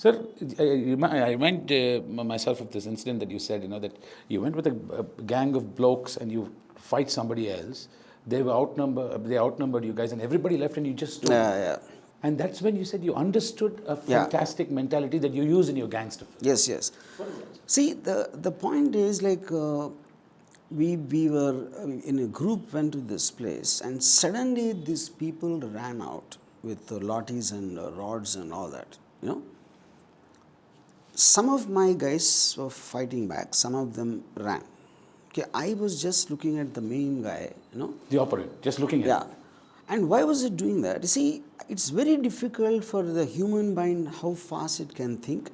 Sir, I remind myself of this incident that you said, that you went with a gang of blokes and you fight somebody else. They outnumbered you guys, and everybody left, and you just stood. Yeah. And that's when you said you understood a fantastic mentality that you use in your gangster film. Yes. What is that? See, the point is like we were in a group, went to this place, and suddenly these people ran out with lotties and rods and all that. Some of my guys were fighting back. Some of them ran. Okay, I was just looking at the main guy. The opponent, just looking at him. And why was it doing that? You see, it's very difficult for the human mind how fast it can think,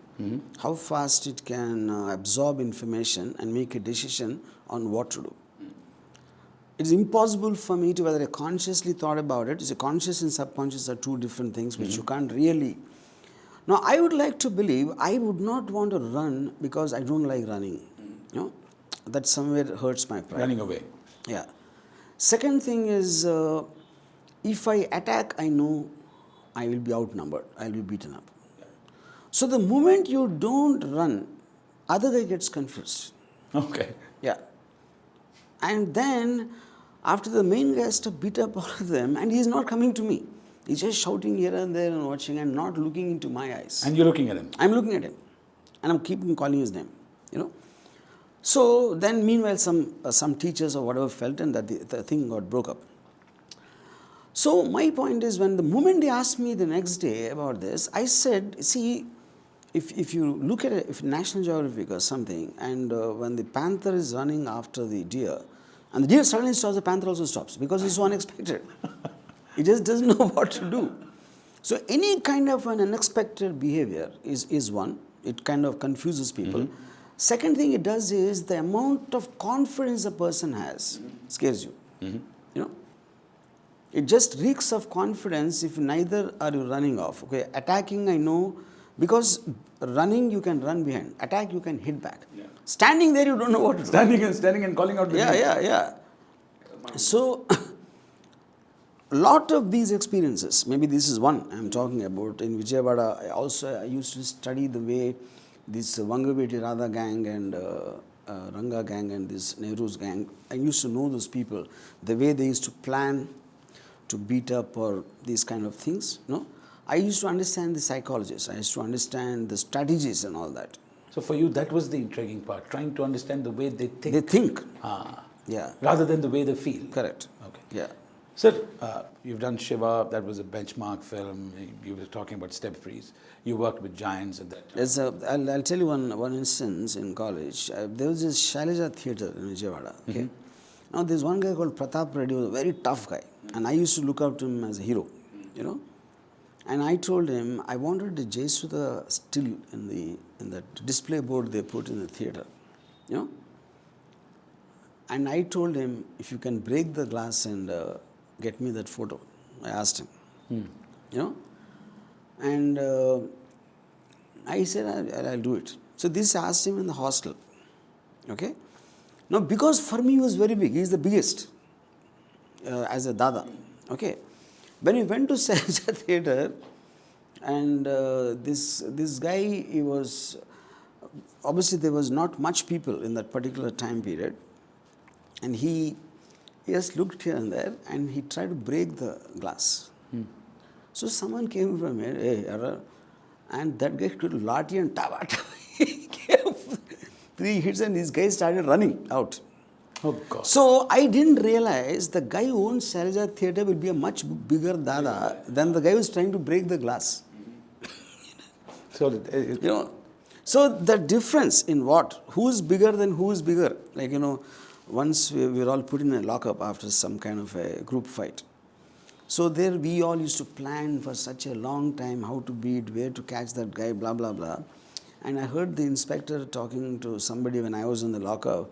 how fast it can absorb information and make a decision on what to do. It's impossible for me to, whether I consciously thought about it, conscious and subconscious are two different things which you can't really. Now, I would like to believe I would not want to run because I don't like running. That somewhere hurts my pride. Running away. Yeah. Second thing is, if I attack, I know I will be outnumbered. I will be beaten up. Yeah. So the moment you don't run, other guy gets confused. Okay. Yeah. And then, after the main guy has to beat up all of them, and he's not coming to me. He's just shouting here and there and watching and not looking into my eyes. And you're looking at him? I'm looking at him. And I'm keeping calling his name. So then meanwhile some teachers or whatever felt, and that the thing got broke up. So my point is, when the moment they asked me the next day about this, I said, see, if you look at if National Geographic or something, and when the panther is running after the deer, and the deer suddenly stops, the panther also stops because it's so unexpected. It just doesn't know what to do. So any kind of an unexpected behavior is one. It kind of confuses people. Second thing it does is the amount of confidence a person has scares you. It just reeks of confidence if neither are you running off. Okay, attacking I know, because running you can run behind. Attack you can hit back. Yeah. Standing there you don't know what to do. Standing and calling out the name. Yeah. So lot of these experiences, maybe this is one I'm talking about in Vijayawada. I used to study the way this Vangaveti Radha gang and Ranga gang and this Nehru's gang, I used to know those people, the way they used to plan to beat up or these kind of things. I used to understand the psychologists. I used to understand the strategies and all that. So for you, that was the intriguing part, trying to understand the way they think. They think. Yeah. Rather than the way they feel. Correct. Okay. Yeah. Sir, you've done Shiva, that was a benchmark film. You were talking about Step Freeze. You worked with giants at that time. I'll tell you one instance in college. There was this Shailaja theatre in Vijayawada. Okay. Now there's one guy called Pratap Reddy, who was a very tough guy. And I used to look up to him as a hero. And I told him, I wanted the Jaisudha still in that display board they put in the theatre. And I told him, if you can break the glass and get me that photo. I asked him. And I said, I'll do it. So this I asked him in the hostel. Okay. Now, because for me he was very big. He is the biggest as a dada. Okay. When we went to Shailaja Theatre, and this guy, he was, obviously there was not much people in that particular time period, and he just looked here and there, and he tried to break the glass. So someone came from here, hey, and that guy took lathi and tava. He gave 3 hits, and this guy started running out. Oh God. So I didn't realize the guy who owns Shailaja Theatre will be a much bigger dada than the guy who's trying to break the glass. So, so the difference in what? Who is bigger than who is bigger? Like, once we were all put in a lockup after some kind of a group fight. So there we all used to plan for such a long time how to beat, where to catch that guy, blah, blah, blah. And I heard the inspector talking to somebody when I was in the lockup.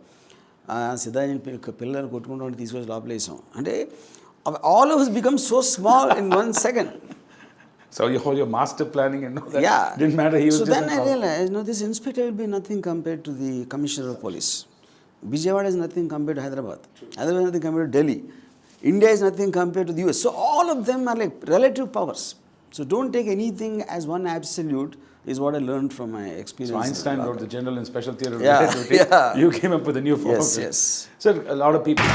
Pillar కొట్టుకుంటూ తీసుకొచ్చి లోపలేసాం అంటే all of us become so small in 1 second. So your master planning and all that didn't matter. He was so then I realized, this inspector will be nothing compared to the commissioner of police. Vijayawada is nothing compared to Hyderabad. Hyderabad is nothing compared to Delhi. India is nothing compared to the US. So all of them are like relative powers. So don't take anything as one absolute, is what I learned from my experience. So Einstein wrote the general and special theory of Yeah, relativity. yeah. You came up with a new form Yes, of it. yes. So a lot of people...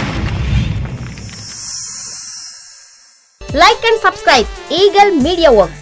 Like and subscribe Eagle Media Works.